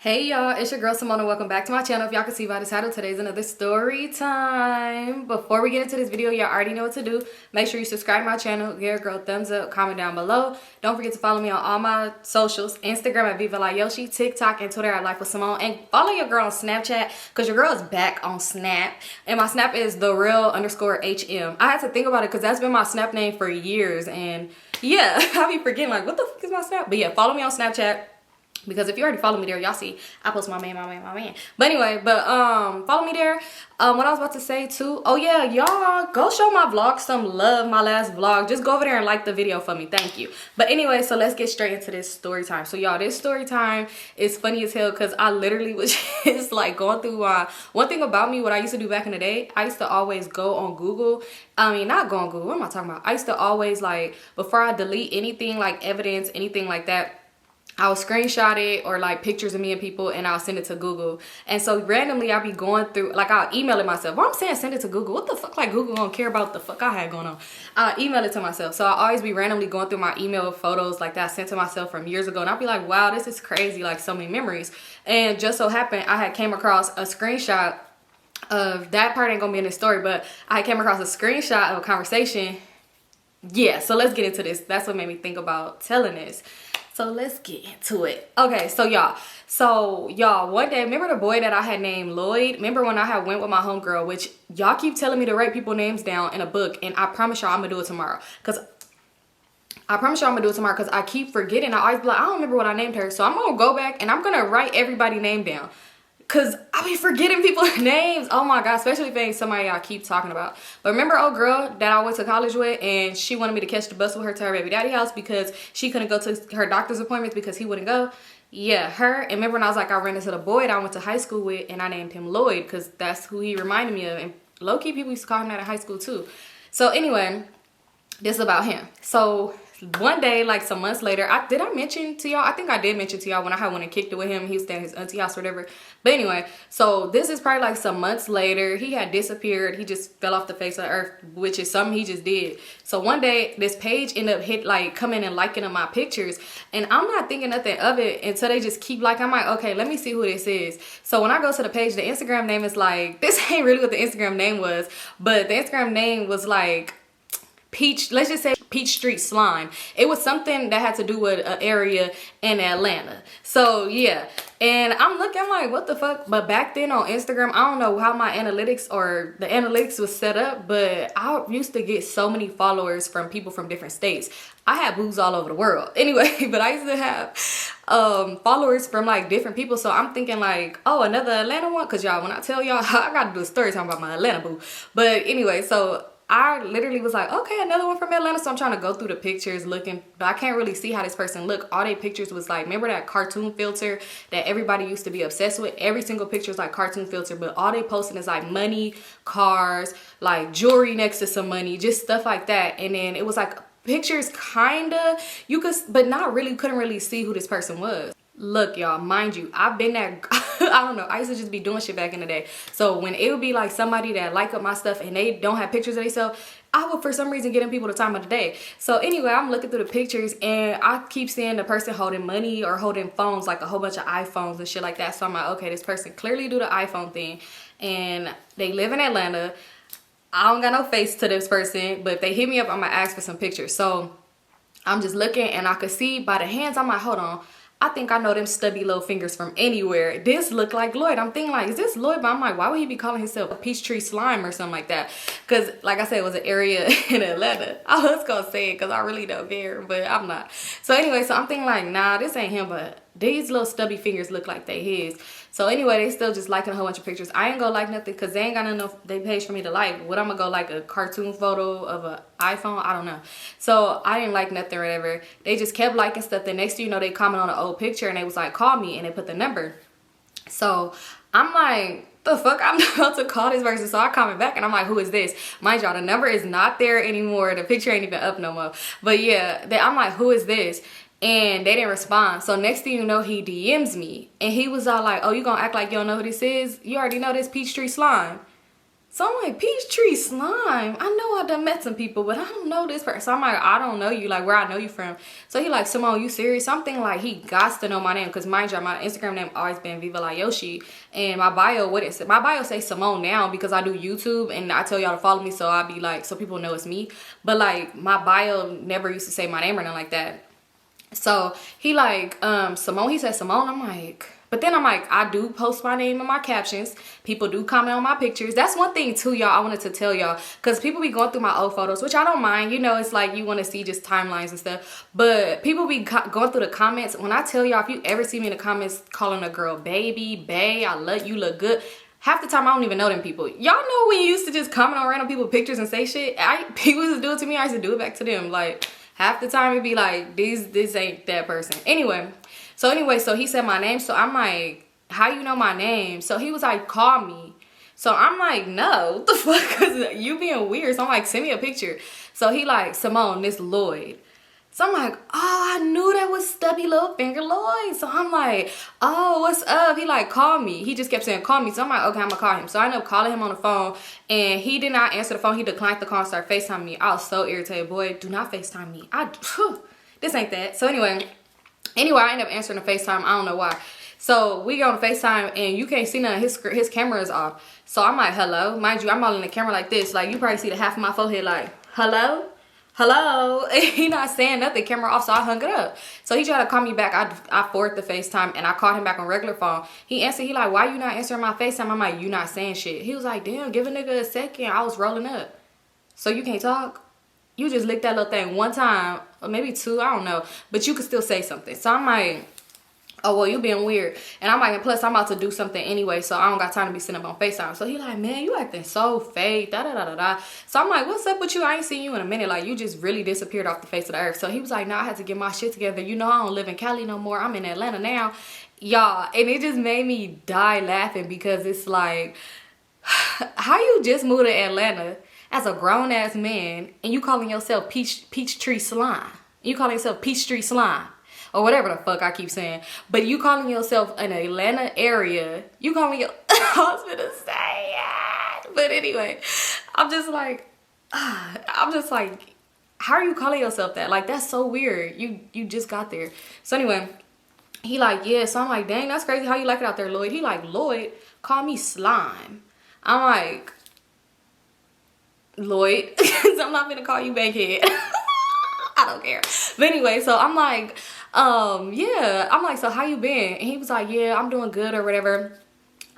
Hey y'all, it's your girl Symone. Welcome back to my channel. If y'all can see by the title, today's another story time. Before we get into this video, y'all already know what to do. Make sure you subscribe to my channel, give your girl a thumbs up, comment down below. Don't forget to follow me on all my socials, Instagram at Vivalayoshii, TikTok and Twitter at Lifewithsymone, and follow your girl on Snapchat because your girl is back on Snap. And my Snap is TheReal_HM. I had to think about it because that's been my Snap name for years, and yeah, I be forgetting like what the fuck is my Snap? But yeah, follow me on Snapchat. Because if you already follow me there, y'all see I post my man. But anyway, follow me there. What I was about to say too. Oh yeah, y'all go show my vlog some love, my last vlog. Just go over there and like the video for me. Thank you. But anyway, so let's get straight into this story time. So y'all, this story time is funny as hell because I literally was just like going through one thing about me, what I used to do back in the day. I used to always go on Google. I mean, not go on Google. What am I talking about? I used to always, like, before I delete anything like evidence, anything like that, I'll screenshot it or like pictures of me and people and I'll send it to Google. And so randomly I'll be going through, like I'll email it myself. Well, I'm saying send it to Google. What the fuck, like Google don't care about the fuck I had going on. I'll email it to myself. So I'll always be randomly going through my email photos like that I sent to myself from years ago. And I'll be like, wow, this is crazy. Like so many memories. And just so happened I had came across a screenshot of, that part ain't gonna be in the story, but I came across a screenshot of a conversation. Yeah, so let's get into this. That's what made me think about telling this. So let's get into it. Okay, so y'all, one day, remember the boy that I had named Lloyd? Remember when I had went with my homegirl, which y'all keep telling me to write people names down in a book, and I promise y'all I'm gonna do it tomorrow. Because I keep forgetting. I always be like, I don't remember what I named her. So I'm gonna go back and I'm gonna write everybody's name down. Cause I be forgetting people's names. Oh my God, especially if it ain't somebody I keep talking about. But remember old girl that I went to college with and she wanted me to catch the bus with her to her baby daddy house because she couldn't go to her doctor's appointments because he wouldn't go? Yeah, her. And remember when I was like, I ran into the boy that I went to high school with and I named him Lloyd because that's who he reminded me of. And low-key people used to call him that in high school too. So anyway, this is about him. So one day, like some months later, did I mention to y'all? I think I did mention to y'all when I had went and kicked it with him. He was staying at his auntie house or whatever. But anyway, so this is probably like some months later. He had disappeared. He just fell off the face of the earth, which is something he just did. So one day, this page ended up coming and liking up my pictures. And I'm not thinking nothing of it until they just keep liking. I'm like, okay, let me see who this is. So when I go to the page, the Instagram name is like, this ain't really what the Instagram name was. But the Instagram name was like, let's just say Peach Street Slime. It was something that had to do with an area in Atlanta. So yeah, and I'm looking, I'm like, what the fuck? But back then on Instagram, I don't know how my analytics or the analytics was set up, but I used to get so many followers from people from different states. I had boos all over the world anyway, but I used to have followers from like different people. So I'm thinking like, oh, another Atlanta one, because y'all, when I tell y'all, I gotta do a story talking about my Atlanta boo. But anyway, so I literally was like, okay, another one from Atlanta. So I'm trying to go through the pictures looking, but I can't really see how this person look. All their pictures was like, remember that cartoon filter that everybody used to be obsessed with? Every single picture is like cartoon filter, but all they posting is like money, cars, like jewelry next to some money, just stuff like that. And then it was like pictures kinda, you could, but not really, couldn't really see who this person was. Look, y'all, mind you, I've been that, I don't know, I used to just be doing shit back in the day. So when it would be like somebody that like up my stuff and they don't have pictures of themselves, I would for some reason getting people the time of the day. So anyway, I'm looking through the pictures and I keep seeing the person holding money or holding phones, like a whole bunch of iPhones and shit like that. So I'm like, okay, this person clearly do the iPhone thing and they live in Atlanta. I don't got no face to this person, but if they hit me up, I'm gonna ask for some pictures. So I'm just looking and I could see by the hands, I'm like, hold on. I think I know them stubby little fingers from anywhere. This looked like Lloyd. I'm thinking like, is this Lloyd? But I'm like, why would he be calling himself Peachtree Slime or something like that? Because like I said, it was an area in Atlanta. I was going to say it because I really don't care, but I'm not. So anyway, so I'm thinking like, nah, this ain't him, but these little stubby fingers look like they his. So anyway, they still just liking a whole bunch of pictures. I ain't gonna like nothing because they ain't got enough they page for me to like. What I'm gonna go like a cartoon photo of an iPhone? I don't know. So I didn't like nothing or whatever. They just kept liking stuff. The next thing you know, they comment on an old picture and they was like, call me, and they put the number. So I'm like, the fuck, I'm about to call this person. So I comment back and I'm like, who is this? Mind y'all, the number is not there anymore. The picture ain't even up no more. But yeah, I'm like, who is this? And they didn't respond. So next thing you know, he DMs me. And he was all like, oh, you gonna act like you don't know who this is? You already know this Peachtree Slime. So I'm like, Peachtree Slime. I know I done met some people, but I don't know this person. So I'm like, I don't know you, like where I know you from. So he like, Symone, you serious? Something like he got to know my name, because mind you, my Instagram name always been Vivalayoshii, and my bio, my bio say Symone now because I do YouTube and I tell y'all to follow me, so I be like, so people know it's me. But like my bio never used to say my name or nothing like that. So he like, Symone, he said Symone. I'm like, but then I'm like, I do post my name in my captions. People do comment on my pictures. That's one thing too, y'all, I wanted to tell y'all, because people be going through my old photos, which I don't mind. You know, it's like you want to see just timelines and stuff. But people be going through the comments. When I tell y'all, if you ever see me in the comments calling a girl baby, bae, I love you, look good, half the time I don't even know them people. Y'all know when you used to just comment on random people's pictures and say shit? People used to do it to me, I used to do it back to them. Like, half the time it'd be like, this ain't that person. Anyway, so he said my name. So I'm like, how you know my name? So he was like, call me. So I'm like, no, what the fuck? Cause you being weird. So I'm like, send me a picture. So he like, Symone, this Lloyd. So I'm like, oh, I knew that was stubby little finger Lloyd. So I'm like, oh, what's up? He like, call me. He just kept saying, call me. So I'm like, okay, I'm gonna call him. So I ended up calling him on the phone, and he did not answer the phone. He declined the call and started FaceTiming me. I was so irritated. Boy, do not FaceTime me. This ain't that. So anyway, I ended up answering the FaceTime. I don't know why. So we go on FaceTime, and you can't see none. His camera is off. So I'm like, hello. Mind you, I'm all in the camera like this. Like, you probably see the half of my forehead like, hello? Hello? He not saying nothing, camera off, so I hung it up. So he tried to call me back. I forwarded the FaceTime, and I called him back on regular phone. He answered, he like, why you not answering my FaceTime? I'm like, you not saying shit. He was like, damn, give a nigga a second. I was rolling up. So you can't talk? You just licked that little thing one time, or maybe two, I don't know. But you could still say something. So I'm like, oh, well, you being weird. And I'm like, and plus, I'm about to do something anyway, so I don't got time to be sitting up on FaceTime. So he like, man, you acting so fake, da-da-da-da-da. So I'm like, what's up with you? I ain't seen you in a minute. Like, you just really disappeared off the face of the earth. So he was like, nah, I had to get my shit together. You know, I don't live in Cali no more. I'm in Atlanta now. Y'all, and it just made me die laughing, because it's like, how you just moved to Atlanta as a grown-ass man, and you calling yourself Peachtree Slime. You calling yourself Peachtree Slime. Or whatever the fuck I keep saying. But you calling yourself an Atlanta area. You calling your... I was gonna say it. But anyway, I'm just like, how are you calling yourself that? Like, that's so weird. You just got there. So anyway, he like, yeah. So I'm like, dang, that's crazy how you like it out there, Lloyd. He like, Lloyd, call me Slime. I'm like, Lloyd, I'm not gonna call you Bankhead. I don't care. But anyway, so I'm like, yeah. I'm like, so how you been? And he was like, yeah, I'm doing good or whatever.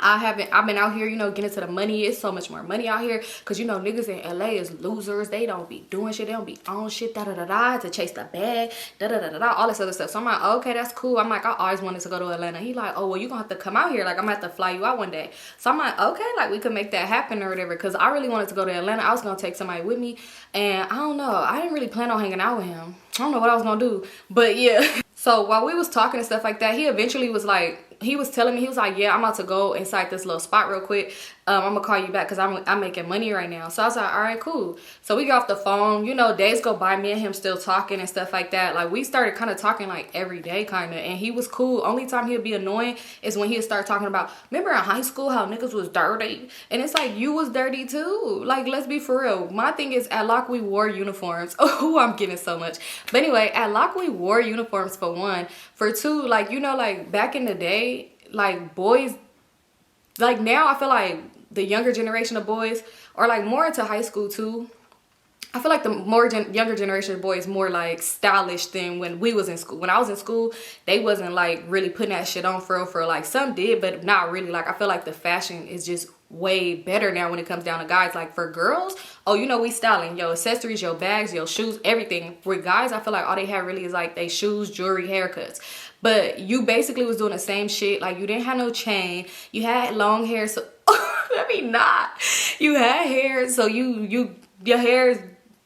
I've been out here, you know, getting to the money. It's so much more money out here, because, you know, niggas in LA is losers. They don't be doing shit. They don't be on shit, da-da-da-da, to chase the bag, da-da-da-da-da, all this other stuff. So I'm like, okay, that's cool. I'm like, I always wanted to go to Atlanta. He like, oh, well, you gonna have to come out here. Like, I'm gonna have to fly you out one day. So I'm like, okay, like, we could make that happen or whatever, because I really wanted to go to Atlanta. I was gonna take somebody with me, and I don't know. I didn't really plan on hanging out with him. I don't know what I was gonna do, but yeah. So while we was talking and stuff like that, he eventually was like, he was telling me, he was like, yeah, I'm about to go inside this little spot real quick. I'm gonna call you back, because I'm making money right now. So I was like, all right, cool. So we got off the phone, you know, days go by, me and him still talking and stuff like that. Like, we started kind of talking like every day kind of, and he was cool. Only time he'd be annoying is when he'd start talking about, remember in high school how niggas was dirty? And it's like, you was dirty too. Like, let's be for real. My thing is, at Locke we wore uniforms. Oh, I'm getting so much. But anyway, at Locke we wore uniforms for one. For two, like, you know, like back in the day, like boys, like now I feel like the younger generation of boys are like more into high school too. I feel like the younger generation of boys more like stylish than when we was in school. When I was in school, they wasn't like really putting that shit on for real. Like, some did, but not really. Like, I feel like the fashion is just way better now when it comes down to guys. Like, for girls, oh, you know, we styling your accessories, your bags, your shoes, everything. With guys, I feel like all they have really is like they shoes, jewelry, haircuts. But you basically was doing the same shit. Like, you didn't have no chain, you had long hair, so let me not. You had hair, so your hair is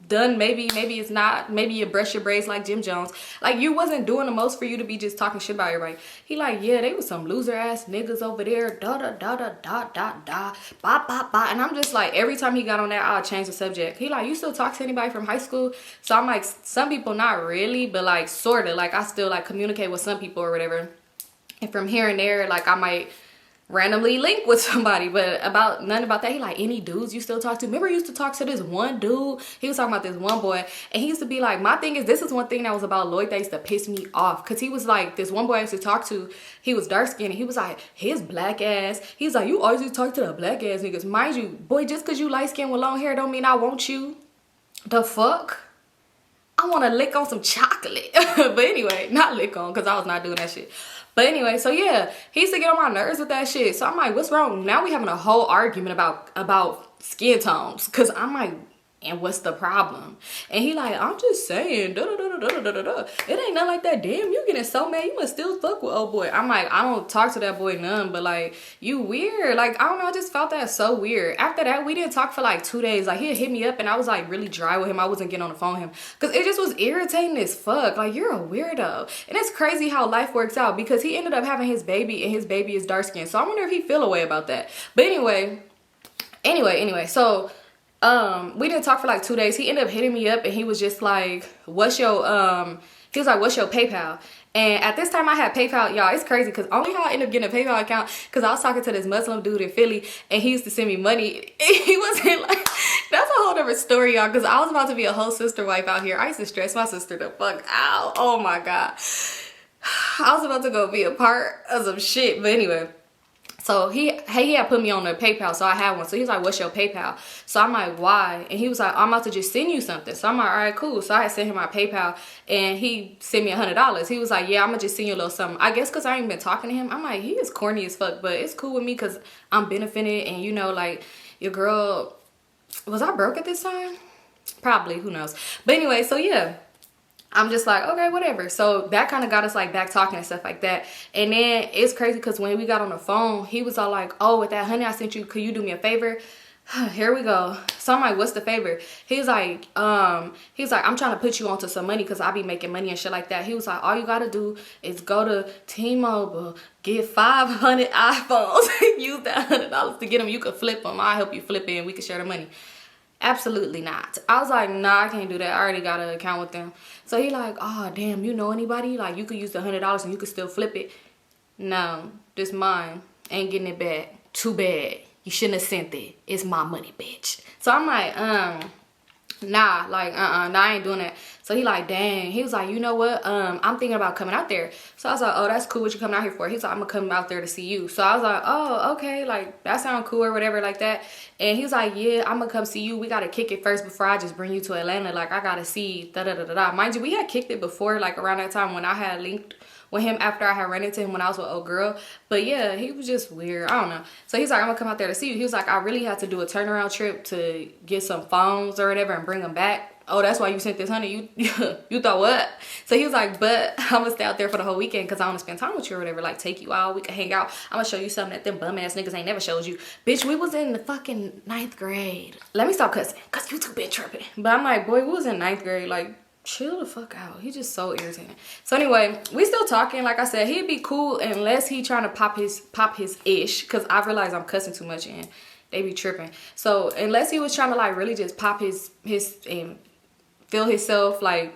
done. Maybe it's not. Maybe you brush your braids like Jim Jones. Like, you wasn't doing the most for you to be just talking shit about everybody. He like, yeah, they was some loser ass niggas over there, da da da da da da da, ba ba ba. And I'm just like, every time he got on that, I'll change the subject. He like, you still talk to anybody from high school? So I'm like, some people, not really, but like sort of. Like, I still like communicate with some people or whatever. And from here and there, like, I might randomly link with somebody, but about nothing about that. He like, any dudes you still talk to? Remember, I used to talk to this one dude. He was talking about this one boy, and he used to be like, my thing is, this is one thing that was about Lloyd that used to piss me off, because he was like, this one boy I used to talk to, he was dark skinned, and he was like, his black ass, he's like, you always talk to the black ass niggas. Mind you, boy, just because you light skinned with long hair don't mean I want you. The fuck? I want to lick on some chocolate. But anyway, not lick on, because I was not doing that shit. But anyway, so yeah, he used to get on my nerves with that shit. So I'm like, what's wrong? Now we having a whole argument about skin tones. Because I'm like, and what's the problem? And he like, I'm just saying, da da da da da da da. It ain't nothing like that. Damn, you getting so mad. You must still fuck with old boy. I'm like, I don't talk to that boy none, but like, you weird. Like, I don't know, I just felt that so weird. After that, we didn't talk for like 2 days. Like, he'd hit me up and I was like really dry with him. I wasn't getting on the phone with him because it just was irritating as fuck. Like, you're a weirdo. And it's crazy how life works out, because he ended up having his baby and his baby is dark skinned. So I wonder if he feel a way about that. But anyway, so we didn't talk for like 2 days. He ended up hitting me up and he was just like, what's your PayPal? And at this time I had PayPal. Y'all, it's crazy because only how I ended up getting a PayPal account because I was talking to this Muslim dude in Philly and he used to send me money. He wasn't like, that's a whole different story, y'all, because I was about to be a whole sister wife out here. I used to stress my sister the fuck out. Oh my God. I was about to go be a part of some shit. But anyway, so he had put me on the PayPal, so I had one. So he was like, what's your PayPal? So I'm like, why? And he was like, I'm about to just send you something. So I'm like, all right, cool. So I had sent him my PayPal and he sent me $100. He was like, yeah, I'm gonna just send you a little something. I guess because I ain't been talking to him. I'm like, he is corny as fuck, but it's cool with me because I'm benefiting. And you know, like, your girl, was I broke at this time? Probably, who knows? But anyway, so yeah. I'm just like, okay, whatever. So that kind of got us like back talking and stuff like that. And then it's crazy because when we got on the phone, he was all like, oh, with that honey I sent you, could you do me a favor? Here we go. So I'm like, what's the favor? He's like, I'm trying to put you onto some money because I be making money and shit like that. He was like, all you gotta do is go to T-Mobile, get 500 iPhones, use that $100 to get them. You can flip them. I'll help you flip it and we can share the money. Absolutely not. I was like, nah, I can't do that. I already got an account with them. So he like, oh, damn, you know anybody? Like, you could use the $100 and you could still flip it. No, this mine. Ain't getting it back. Too bad. You shouldn't have sent it. It's my money, bitch. So I'm like, nah, like, nah, I ain't doing that. So he like, dang. He was like, you know what? I'm thinking about coming out there. So I was like, oh, that's cool. What you coming out here for? He's like, I'm gonna come out there to see you. So I was like, oh, okay, like, that sounds cool or whatever like that. And he was like, yeah, I'm gonna come see you. We gotta kick it first before I just bring you to Atlanta. Like, I gotta see da-da-da-da-da. Mind you, we had kicked it before, like, around that time when I had linked with him after I had run into him when I was with old girl. But yeah, he was just weird. I don't know. So he's like, I'm gonna come out there to see you. He was like, I really had to do a turnaround trip to get some phones or whatever and bring them back. Oh, that's why you sent this, honey? You thought what? So he was like, but I'm gonna stay out there for the whole weekend because I want to spend time with you or whatever. Like, take you out, we can hang out. I'm gonna show you something that them bum ass niggas ain't never showed you. Bitch, we was in the fucking 9th grade. Let me stop cussing because you too been tripping. But I'm like, boy, we was in 9th grade. Like, chill the fuck out. He just so irritating. So anyway, we still talking. Like I said, he'd be cool unless he trying to pop his ish, because I realize I'm cussing too much and they be tripping. So unless he was trying to like really just pop his and feel himself, like,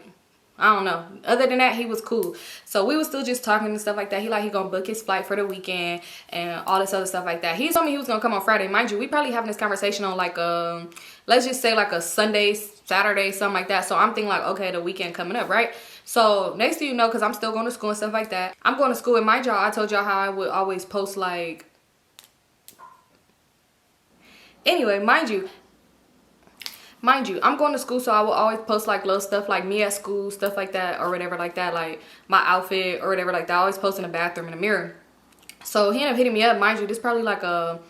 I don't know. Other than that, he was cool. So we was still just talking and stuff like that. He gonna book his flight for the weekend and all this other stuff like that. He told me he was gonna come on Friday. Mind you, we probably having this conversation on like let's just say like a Sunday, Saturday, something like that. So I'm thinking like, okay, the weekend coming up, right? So next thing you know, because I'm still going to school and stuff like that, I'm going to school. And mind y'all, I told y'all how I would always post like, anyway, mind you, I'm going to school, so I will always post like little stuff like me at school, stuff like that or whatever like that, like my outfit or whatever like that. I always post in the bathroom in the mirror. So he ended up hitting me up. Mind you, this probably like a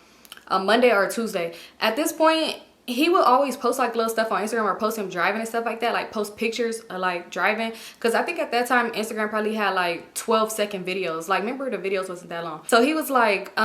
Monday or a Tuesday. At this point, he would always post like little stuff on Instagram or post him driving and stuff like that, like post pictures of like driving, because I think at that time Instagram probably had like 12-second videos. Like, remember, the videos wasn't that long. So he was like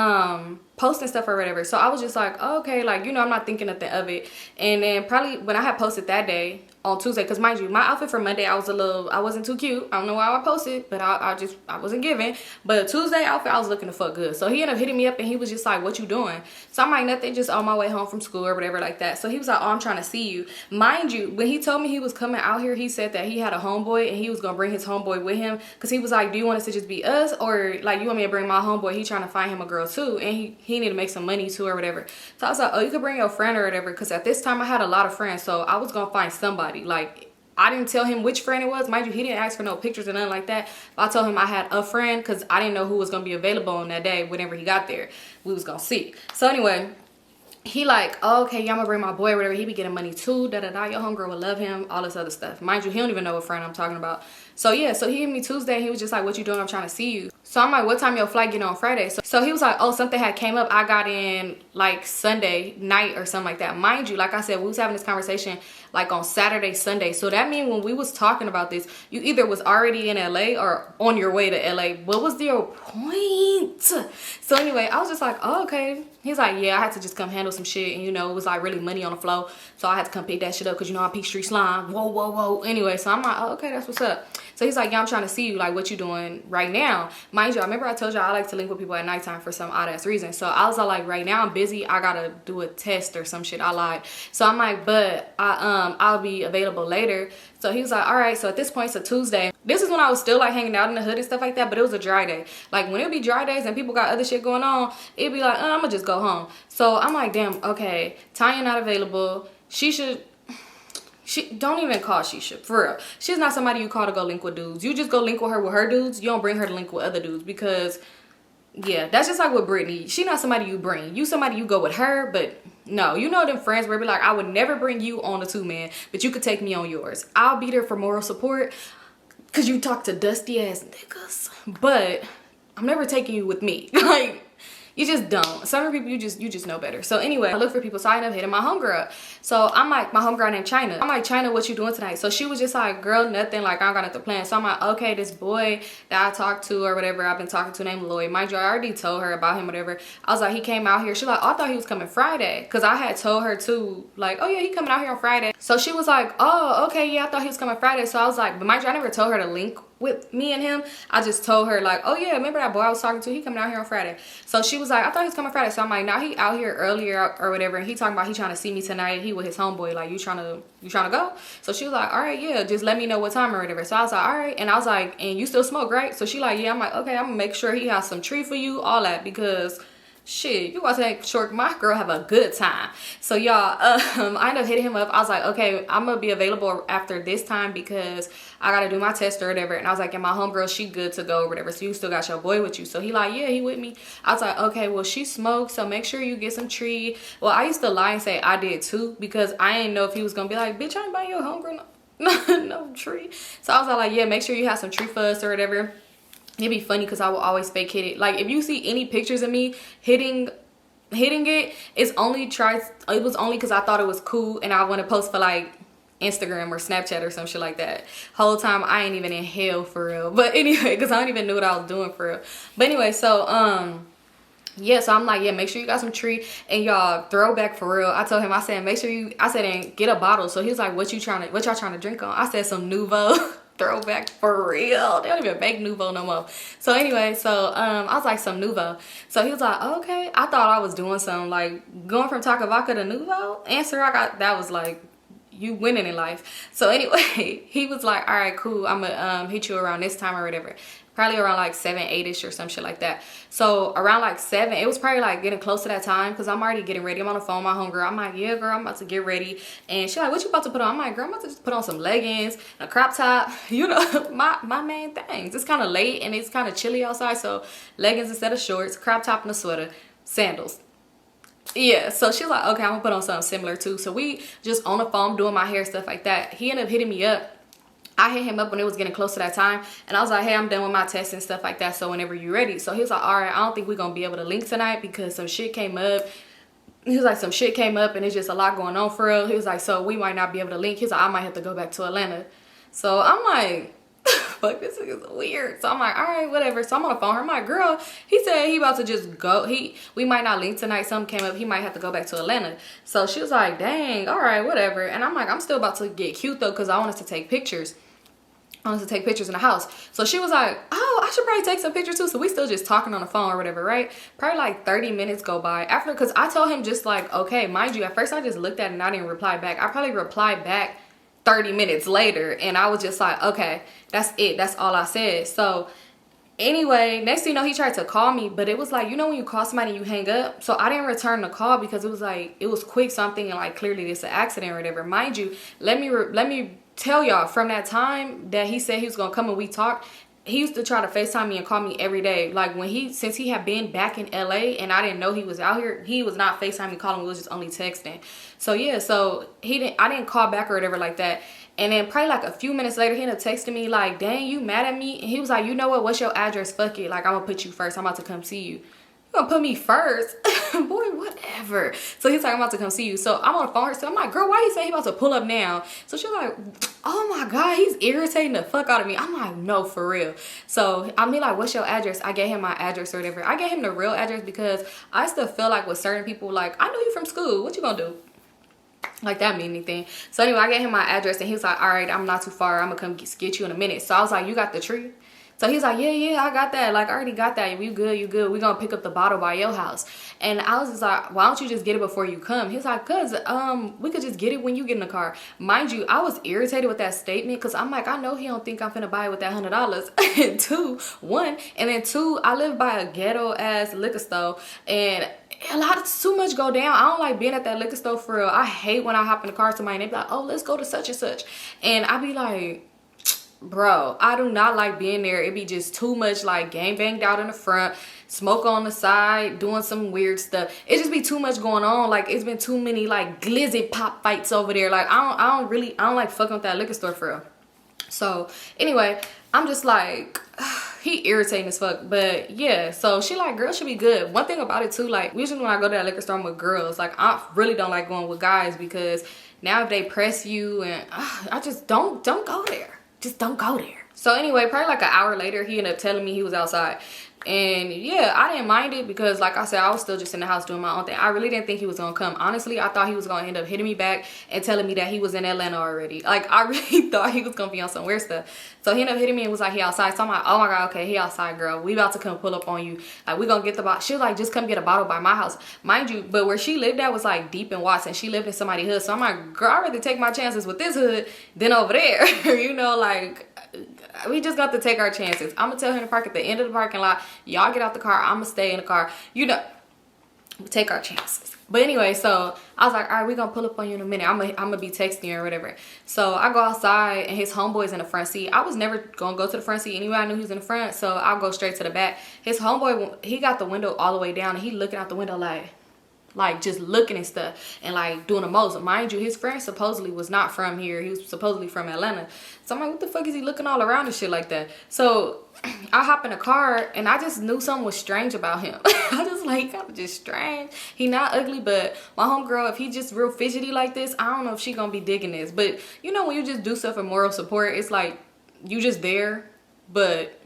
posting stuff or whatever. So I was just like, oh, okay, like, you know, I'm not thinking nothing of it. And then probably when I had posted that day, on Tuesday, because mind you, my outfit for Monday, I wasn't too cute. I don't know why I posted, but I wasn't giving. But Tuesday outfit, I was looking the fuck good. So he ended up hitting me up and he was just like, what you doing? So I'm like, nothing, just on my way home from school or whatever like that. So he was like, oh, I'm trying to see you. Mind you, when he told me he was coming out here, he said that he had a homeboy and he was gonna bring his homeboy with him, because he was like, do you want us to just be us, or like you want me to bring my homeboy? He trying to find him a girl too, and he need to make some money too or whatever. So I was like, oh, you could bring your friend or whatever, because at this time I had a lot of friends, so I was gonna find somebody. Like, I didn't tell him which friend it was. Mind you, he didn't ask for no pictures or nothing like that. But I told him I had a friend, because I didn't know who was going to be available on that day. Whenever he got there, we was going to see. So anyway, he like, oh, okay, yeah, I'm going to bring my boy or whatever. He be getting money too. Da-da-da. Your homegirl will love him. All this other stuff. Mind you, he don't even know what friend I'm talking about. So yeah, so he hit me Tuesday. He was just like, what you doing? I'm trying to see you. So I'm like, what time your flight get on Friday? So he was like, oh, something had came up. I got in like Sunday night or something like that. Mind you, like I said, we was having this conversation like on Saturday, Sunday. So that means when we was talking about this, you either was already in LA or on your way to LA. What was your point? So anyway, I was just like, oh, okay. He's like, yeah, I had to just come handle some shit. And you know, it was like really money on the flow. So I had to come pick that shit up, because you know, I'm Peak Street Slime. Whoa, whoa, whoa. Anyway, so I'm like, oh, okay, that's what's up. So he's like, yeah, I'm trying to see you. Like, what you doing right now? Mind you, I remember I told you I like to link with people at nighttime for some odd ass reason. So I was like, right now I'm busy. I gotta do a test or some shit. I lied. So I'm like, but I'll be available later. So he was like, all right. So at this point, it's a Tuesday. This is when I was still like hanging out in the hood and stuff like that, but it was a dry day. Like when it be dry days and people got other shit going on, it'd be like, I'm gonna just go home. So I'm like, damn, okay, Tanya not available. She don't even call Shisha, for real. She's not somebody you call to go link with dudes. You just go link with her dudes. You don't bring her to link with other dudes, because yeah, that's just like with Brittany. She not somebody you bring. You somebody you go with her, but no, you know them friends where it be like, I would never bring you on a 2-man, but you could take me on yours. I'll be there for moral support, because you talk to dusty ass niggas, but I'm never taking you with me. Like, you just don't. Some people, you just know better. So anyway, I look for people, so I end up hitting my homegirl up. So I'm like, my homegirl named China. I'm like, China, what you doing tonight? So she was just like, girl, nothing. Like, I don't got nothing planned. So I'm like, okay, this boy that I talked to or whatever, I've been talking to, named Lloyd. Mind you, I already told her about him, whatever. I was like, he came out here. She like, oh, I thought he was coming Friday. Because I had told her too, like, oh yeah, he coming out here on Friday. So she was like, oh, okay, yeah, I thought he was coming Friday. So I was like, but mind you, I never told her to link with me and him. I just told her like, oh yeah, remember that boy I was talking to? He coming out here on Friday. So she was like, I thought he was coming Friday. So I'm like, nah, he out here earlier or whatever, and he talking about he trying to see me tonight. He with his homeboy. Like, you trying to go? So she was like, all right, yeah, just let me know what time or whatever. So I was like, all right. And I was like, and you still smoke, right? So she like, yeah. I'm like, okay, I'm gonna make sure he has some tree for you, all that, because shit, you gotta make sure my girl have a good time. So y'all, I ended up hitting him up. I was like, okay, I'm gonna be available after this time because I gotta do my test or whatever. And I was like, and my homegirl, she good to go or whatever. So you still got your boy with you. So he like, yeah, he with me. I was like, okay, well, she smokes, so make sure you get some tree. Well, I used to lie and say I did too, because I didn't know if he was gonna be like, bitch, I ain't buying your homegirl no tree. So I was like, yeah, make sure you have some tree for us or whatever. It'd be funny because I will always fake hit it. Like, if you see any pictures of me hitting it, it was only because I thought it was cool and I want to post for like Instagram or Snapchat or some shit like that. Whole time I ain't even in hell for real. But anyway, because I don't even know what I was doing for real. But anyway, so yeah, so I'm like, yeah, make sure you got some tree. And y'all, throwback for real. I told him, I said, make sure and get a bottle. So he was like, what y'all trying to drink on? I said, some Nouveau. Throwback for real. They don't even make Nouveau no more. So anyway, so I was like, some Nouveau. So he was like, okay. I thought I was doing something, like going from Taco Vodka to Nouveau. Answer I got, that was like, you winning in life. So anyway, he was like, all right, cool, I'm gonna hit you around this time or whatever. Probably around like 7, 8-ish or some shit like that. So around like 7, it was probably like getting close to that time, because I'm already getting ready. I'm on the phone with my homegirl. I'm like, yeah, girl, I'm about to get ready. And she's like, what you about to put on? I'm like, girl, I'm about to just put on some leggings, a crop top, you know, my main things. It's kind of late and it's kind of chilly outside, so leggings instead of shorts, crop top and a sweater, sandals. Yeah, so she's like, okay, I'm gonna put on something similar too. So we just on the phone doing my hair, stuff like that. He ended up hitting me up. I hit him up when it was getting close to that time, and I was like, hey, I'm done with my test and stuff like that, so whenever you're ready. So he was like, all right, I don't think we're gonna be able to link tonight because some shit came up. He was like, some shit came up and it's just a lot going on for real. He was like, so we might not be able to link. He's like, I might have to go back to Atlanta. So I'm like, fuck, this is weird. So I'm like, all right, whatever. So I'm on the phone. I'm like, girl, he said he about to just go. We might not link tonight. Something came up. He might have to go back to Atlanta. So she was like, dang, all right, whatever. And I'm like, I'm still about to get cute though, because I want us to take pictures. I wanted to take pictures in the house. So she was like, oh, I should probably take some pictures too. So we still just talking on the phone or whatever, right? Probably like 30 minutes go by after, because I told him just like, okay, mind you, at first I just looked at it and I didn't reply back. I probably replied back 30 minutes later, and I was just like, okay, that's it. That's all I said. So anyway, next thing you know, he tried to call me, but it was like, you know when you call somebody and you hang up? So I didn't return the call because it was like, it was quick. So I'm thinking like, clearly it's an accident or whatever. Mind you, let me tell y'all, from that time that he said he was gonna come and we talked, he used to try to FaceTime me and call me every day. Like since he had been back in LA and I didn't know he was out here, he was not FaceTiming, calling, we was just only texting. So yeah, so I didn't call back or whatever like that. And then probably like a few minutes later, he ended up texting me like, dang, you mad at me? And he was like, you know what, what's your address? Fuck it, like I'm gonna put you first, I'm about to come see you. You gonna put me first? Boy, whatever. So he's like, I'm about to come see you. So I'm on the phone. So I'm like, girl, why you say he about to pull up now? So she's like, oh my God, he's irritating the fuck out of me. I'm like, no, for real. So I mean, like, what's your address? I gave him my address or whatever. I gave him the real address because I still feel like with certain people, like, I know you from school. What you gonna do? Like that mean anything. So anyway, I gave him my address and he was like, all right, I'm not too far. I'm gonna come get you in a minute. So I was like, you got the tree? So he's like, yeah, I got that. Like, I already got that. You good. We gonna pick up the bottle by your house. And I was just like, why don't you just get it before you come? He's like, cause we could just get it when you get in the car. Mind you, I was irritated with that statement because I'm like, I know he don't think I'm finna buy it with that $100. And two, I live by a ghetto ass liquor store and too much go down. I don't like being at that liquor store for real. I hate when I hop in the car to somebody and they be like, oh, let's go to such and such. And I be like, bro, I do not like being there. It be just too much like gang banged out in the front, smoke on the side, doing some weird stuff. It just be too much going on. Like it's been too many like glizzy pop fights over there. Like I don't like fucking with that liquor store for real. So anyway, I'm just like, he irritating as fuck. But yeah, so she like, girls should be good. One thing about it too, like usually when I go to that liquor store I'm with girls, like I really don't like going with guys because now if they press you and I just don't go there. Just don't go there. So anyway, probably like an hour later, he ended up telling me he was outside. And yeah, I didn't mind it because like I said, I was still just in the house doing my own thing. I really didn't think he was gonna come. Honestly, I thought he was gonna end up hitting me back and telling me that he was in Atlanta already. Like I really thought he was gonna be on some weird stuff. So he ended up hitting me and was like, he outside. So I'm like, oh my God, okay, he outside, girl. We about to come pull up on you. Like we gonna get the bottle. She was like, just come get a bottle by my house. Mind you, but where she lived at was like deep in Watson. She lived in somebody's hood. So I'm like, girl, I'd rather take my chances with this hood than over there. You know, like we just got to take our chances. I'm gonna tell him to park at the end of the parking lot. Y'all get out the car. I'm gonna stay in the car. You know, take our chances. But anyway, so I was like, all right, we're gonna pull up on you in a minute. I'm gonna be texting you or whatever. So I go outside and his homeboy's in the front seat. I was never gonna go to the front seat anyway. I knew he was in the front, so I'll go straight to the back. His homeboy, he got the window all the way down and he looking out the window like just looking and stuff and like doing the most. Mind you, his friend supposedly was not from here. He was supposedly from Atlanta. So I'm like, what the fuck is he looking all around and shit like that? So I hop in the car and I just knew something was strange about him. I just like, kind of just strange. He not ugly, but my homegirl, if he just real fidgety like this, I don't know if she gonna be digging this. But you know when you just do stuff for moral support, it's like you just there, but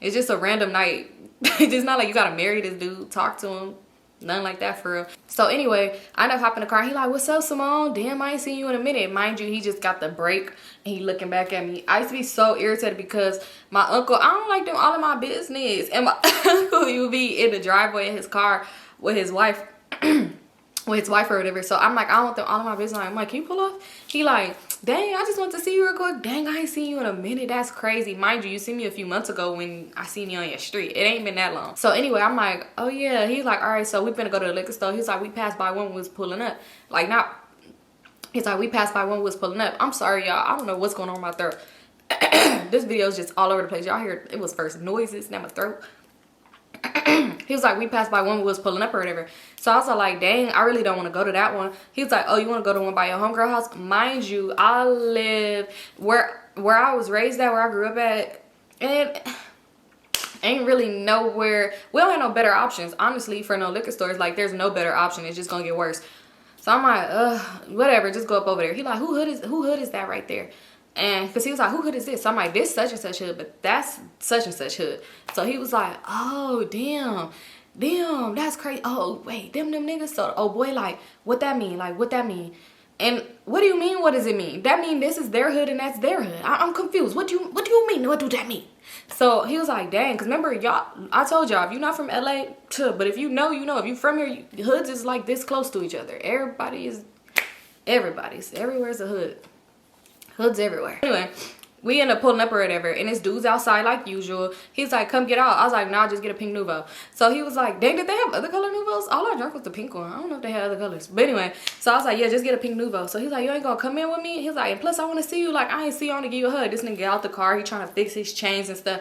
it's just a random night. It's just not like you gotta marry this dude, talk to him. Nothing like that for real. So anyway, I end up hopping in the car. He like, what's up, Symone? Damn, I ain't seen you in a minute. Mind you, he just got the break and he looking back at me. I used to be so irritated because my uncle, I don't like doing all of my business. And my uncle, he would be in the driveway in his car with his wife. With his wife or whatever. So I'm like, I don't want them all of my business. I'm like, can you pull off? He like, dang, I just want to see you real quick. Dang, I ain't seen you in a minute. That's crazy. Mind you, you seen me a few months ago when I seen you on your street. It ain't been that long. So anyway, I'm like, oh yeah. He's like, all right, so we finna go to the liquor store. He's like, we passed by when we was pulling up. Like not, he's like, we passed by when we was pulling up. I'm sorry, y'all. I don't know what's going on with my throat. This video is just all over the place. Y'all hear, it was first noises, now my throat. He was like, we passed by one we was pulling up or whatever. So I was like, dang, I really don't want to go to that one. He was like, oh, you want to go to one by your homegirl house? Mind you, I live where I was raised at, where I grew up at, and ain't really nowhere. We don't have no better options, honestly, for no liquor stores. Like, there's no better option. It's just gonna get worse. So I'm like, whatever, just go up over there. He like, who hood is that right there? And because he was like, who hood is this? So I'm like, this such and such hood, but that's such and such hood. So he was like, oh, damn, that's crazy. Oh, wait, them niggas. So, oh boy, like, what that mean? Like, what that mean? And what do you mean? What does it mean? That mean this is their hood and that's their hood. I'm confused. What do you mean? What do that mean? So he was like, dang, because remember, y'all, I told y'all, if you're not from LA, but if you know, you know. If you from here, hoods is like this close to each other. Everybody's everywhere's a hood. Hoods everywhere. Anyway, we end up pulling up or whatever, and this dude's outside like usual. He's like, come get out. I was like, nah, just get a pink Nouveau. So he was like, dang, did they have other color Nouvos? All I drank was the pink one. I don't know if they had other colors. But anyway, so I was like, yeah, just get a pink Nouveau. So he's like, you ain't gonna come in with me? He's like, and plus I want to see you. Like, I ain't see you, I want to give you a hug. This nigga get out the car. He trying to fix his chains and stuff.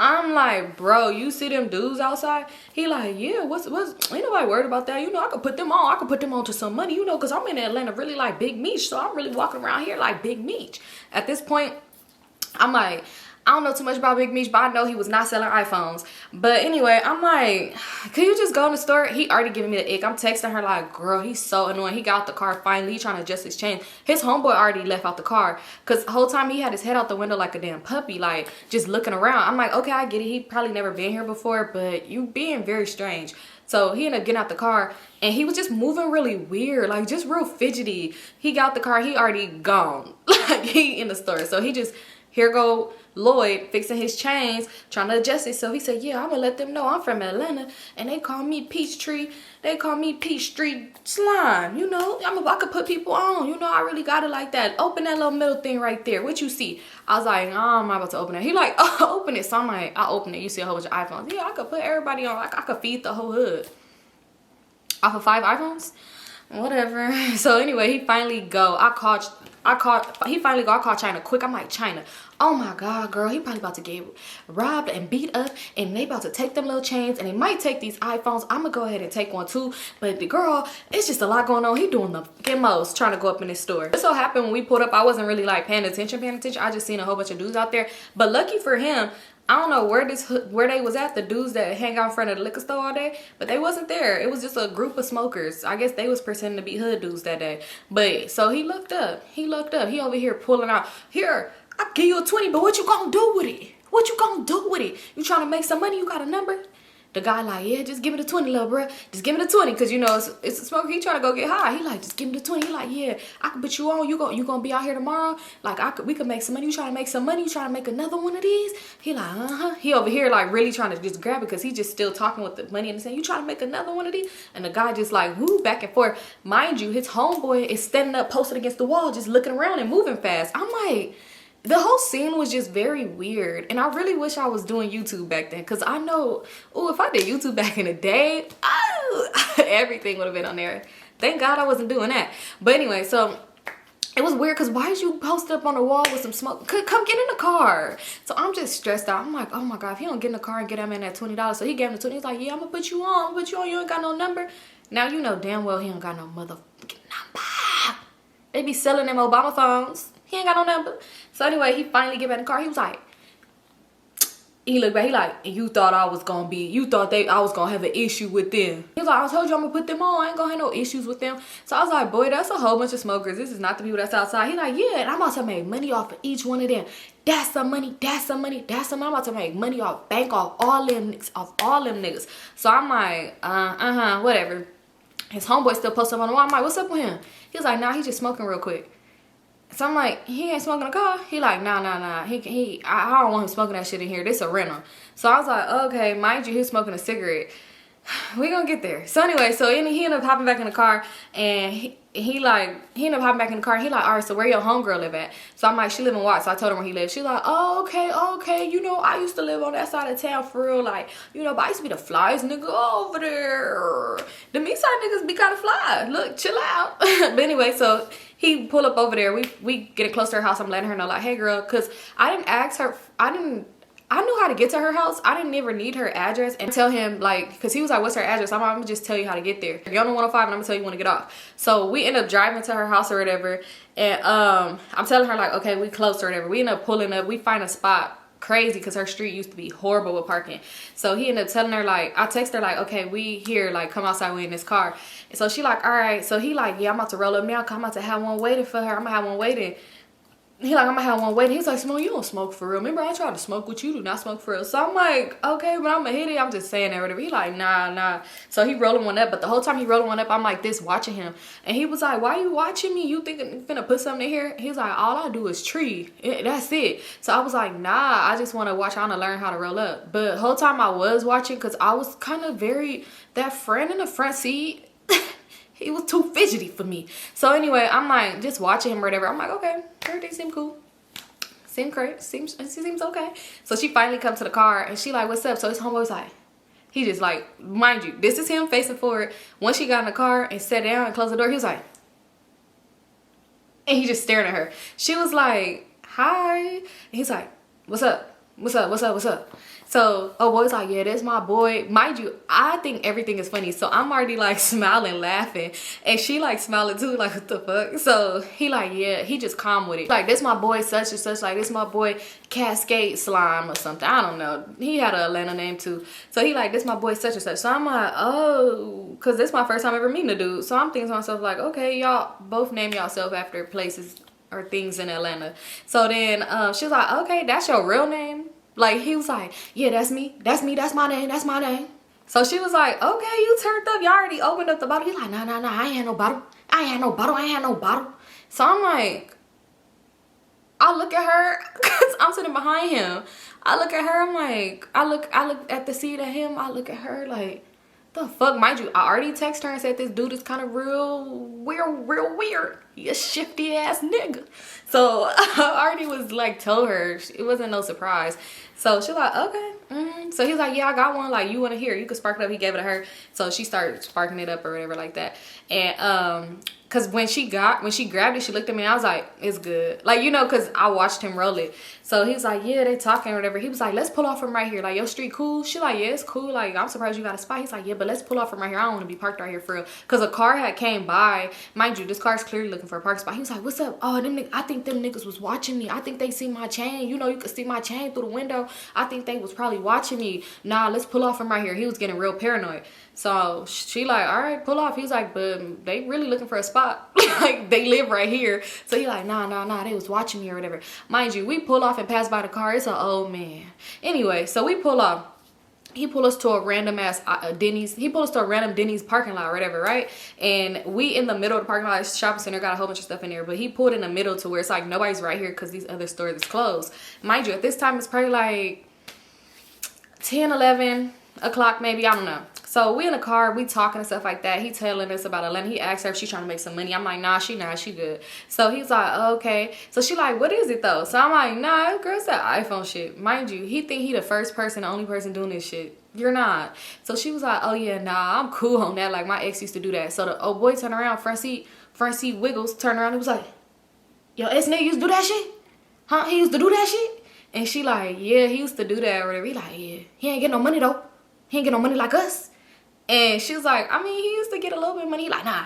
I'm like, bro, you see them dudes outside? He like, yeah, what's ain't nobody worried about that. You know, I could put them on. I could put them on to some money, you know, because I'm in Atlanta really like Big Meech. So I'm really walking around here like Big Meech. At this point, I'm like, I don't know too much about Big Meech, but I know he was not selling iPhones. But anyway, I'm like, can you just go in the store? He already giving me the ick. I'm texting her like, girl, he's so annoying. He got out the car finally. He trying to adjust his chain. His homeboy already left out the car because the whole time he had his head out the window like a damn puppy, like just looking around. I'm like, okay, I get it. He probably never been here before, but you being very strange. So he ended up getting out the car and he was just moving really weird, like just real fidgety. He got out the car, he already gone. Like he in the store. So he just, here go Lloyd fixing his chains, trying to adjust it. So he said, yeah, I'm gonna let them know I'm from Atlanta and they call me Peachtree. They call me Peachtree Slime. You know, I could put people on. You know, I really got it like that. Open that little middle thing right there. What you see? I was like, oh, I'm not about to open it. He like, oh, open it. So I'm like, I open it. You see a whole bunch of iPhones. Yeah, I could put everybody on. Like, I could feed the whole hood. Off of 5 iPhones? Whatever. So anyway, he finally go. He finally go. I called China quick. I'm like, China, oh my God, girl, he probably about to get robbed and beat up and they about to take them little chains and they might take these iPhones. I'm gonna go ahead and take one too. But the girl, it's just a lot going on. He doing the fucking most trying to go up in this store. It so happened when we pulled up, I wasn't really like paying attention. I just seen a whole bunch of dudes out there. But lucky for him, I don't know where they was at, the dudes that hang out in front of the liquor store all day, but they wasn't there. It was just a group of smokers. I guess they was pretending to be hood dudes that day. But so he looked up. He over here pulling out, here, I'll give you a 20, but what you gonna do with it? What you gonna do with it? You trying to make some money? You got a number? The guy like, yeah, just give me the 20, little bro. Just give me the 20, because, you know, it's a smoker. He trying to go get high. He like, just give me the 20. He like, yeah, I can put you on. You gonna be out here tomorrow? Like, we could make some money. You trying to make some money? You trying to make another one of these? He like, uh-huh. He over here, like, really trying to just grab it because he's just still talking with the money and saying, you trying to make another one of these? And the guy just like, whoo, back and forth. Mind you, his homeboy is standing up, posted against the wall, just looking around and moving fast. I'm like, the whole scene was just very weird, and I really wish I was doing YouTube back then, because I know, oh, if I did YouTube back in the day, everything would have been on there. Thank God I wasn't doing that. But anyway, so it was weird because why did you post up on the wall with some smoke? Come get in the car. So I'm just stressed out. I'm like, oh my God, if he don't get in the car and get that man that $20. So he gave him the 20. He's like, yeah, I'm gonna put you on. You ain't got no number. Now you know damn well he don't got no motherfucking number. They be selling them Obama phones. He ain't got no number. So anyway, he finally get back in the car. He was like, he looked back, he like, you thought I was gonna have an issue with them. He was like, I told you I'm gonna put them on. I ain't gonna have no issues with them. So I was like, boy, that's a whole bunch of smokers. This is not the people that's outside. He like, yeah, and I'm about to make money off of each one of them. That's some money, that's some money, that's some money. I'm about to make money off bank, off all them niggas. So I'm like, whatever. His homeboy still posted up on the wall. I'm like, what's up with him? He was like, nah, he just smoking real quick. So I'm like, he ain't smoking a car? He like, nah. I don't want him smoking that shit in here. This a rental. So I was like, okay, mind you, he's smoking a cigarette. We gonna get there. So anyway, so he ended up hopping back in the car, and he ended up hopping back in the car. He like, all right, so where your homegirl live at? So I'm like, she live in Watts. So I told him where he lived. She like, oh, okay. You know, I used to live on that side of town for real. Like, you know, but I used to be the flyest nigga over there. The me side niggas be kind of fly. Look, chill out. But anyway, so he pull up over there. We getting close to her house. I'm letting her know, like, hey girl, because I didn't ask her. I knew how to get to her house. I didn't ever need her address and tell him, like, because he was like, what's her address? I'm gonna just tell you how to get there. You're on the 105 and I'm gonna tell you when to get off. So we end up driving to her house or whatever, and I'm telling her like, okay, we close or whatever. We end up pulling up. We find a spot. Crazy, because her street used to be horrible with parking. So he ended up telling her, like, I text her like, okay, we here, like, come outside, we in this car. And so she like, all right. So he like, yeah, I'm about to roll up now, because I'm about to have one waiting for her. I'm gonna have one waiting. he like, I'm gonna have one wait. He's like, Symone, you don't smoke for real. Remember, I tried to smoke with you, do not smoke for real. So I'm like, okay, but I'm gonna hit it. I'm just saying that, whatever. He like, nah. So he rolling one up, but the whole time he rolling one up, I'm like this watching him. And he was like, why you watching me? You thinking you finna put something in here? He's like, all I do is tree. That's it. So I was like, nah, I just wanna watch, I wanna learn how to roll up. But the whole time I was watching, cause I was kind of that friend in the front seat, he was too fidgety for me. So anyway, I'm like just watching him or whatever. I'm like, okay, everything seemed cool. Seems okay. So she finally comes to the car and she like, what's up? So his homeboy's like, he just like, mind you, this is him facing forward. Once she got in the car and sat down and closed the door, he was like, and he just staring at her. She was like, hi. And he's like, what's up? What's up? So, oh boy's like, yeah, that's my boy. Mind you, I think everything is funny. So I'm already like smiling, laughing. And she like smiling too, like, what the fuck? So he like, yeah, he just calm with it. Like, this my boy such and such. Like, this my boy Cascade Slime or something. I don't know. He had an Atlanta name too. So he like, this my boy such and such. So I'm like, oh, because this is my first time ever meeting a dude. So I'm thinking to myself like, okay, y'all both name yourself after places or things in Atlanta. So then she was like, okay, that's your real name? Like, he was like, yeah, that's me, that's my name. So she was like, okay, you turned up, you already opened up the bottle. He's like, nah, I ain't had no bottle. So I'm like, I look at her, because I'm sitting behind him. I look at her, I'm like, I look at the seat of him, I look at her like, the fuck? Mind you, I already texted her and said this dude is kind of real weird. He a shifty ass nigga. So I already was like, told her, it wasn't no surprise. So she was like, okay. So he's like, yeah, I got one. Like, you want to hear? You can spark it up. He gave it to her. So she started sparking it up or whatever like that. And cause when she grabbed it, she looked at me and I was like, it's good. Like, you know, cause I watched him roll it. So he was like, yeah, they talking or whatever. He was like, let's pull off from right here. Like, your street cool? She like, yeah, it's cool. Like, I'm surprised you got a spot. He's like, yeah, but let's pull off from right here. I don't want to be parked right here for real. Cause a car had came by. Mind you, this car's clearly looking for a parking spot. He was like, what's up? Oh, I think them niggas was watching me. I think they see my chain. You know, you could see my chain through the window. I think they was probably watching me. Nah, let's pull off from right here. He was getting real paranoid. So she like, all right, pull off. He's like, but they really looking for a spot. Like, they live right here. So he like, nah, they was watching me or whatever. Mind you, we pull off and pass by the car. It's an old man. Anyway, so we pull off. He pulled us to a random ass Denny's. He pulled us to a random Denny's parking lot or whatever, right? And we in the middle of the parking lot, this shopping center, got a whole bunch of stuff in there. But he pulled in the middle to where it's like nobody's right here because these other stores is closed. Mind you, at this time, it's probably like 10, 11 o'clock maybe. I don't know. So we in the car, we talking and stuff like that. He telling us about Atlanta. He asked her if she's trying to make some money. I'm like, nah, she good. So he's like, oh, okay. So she like, what is it though? So I'm like, nah, girl said iPhone shit. Mind you, he think he the first person, the only person doing this shit. You're not. So she was like, oh yeah, nah, I'm cool on that. Like, my ex used to do that. So the old boy turned around, front seat wiggles, turned around. He was like, yo, ex nigga used to do that shit? Huh? He used to do that shit? And she like, yeah, he used to do that or whatever. He like, yeah, he ain't get no money though. He ain't get no money like us. And she was like, I mean, he used to get a little bit of money. He like, nah.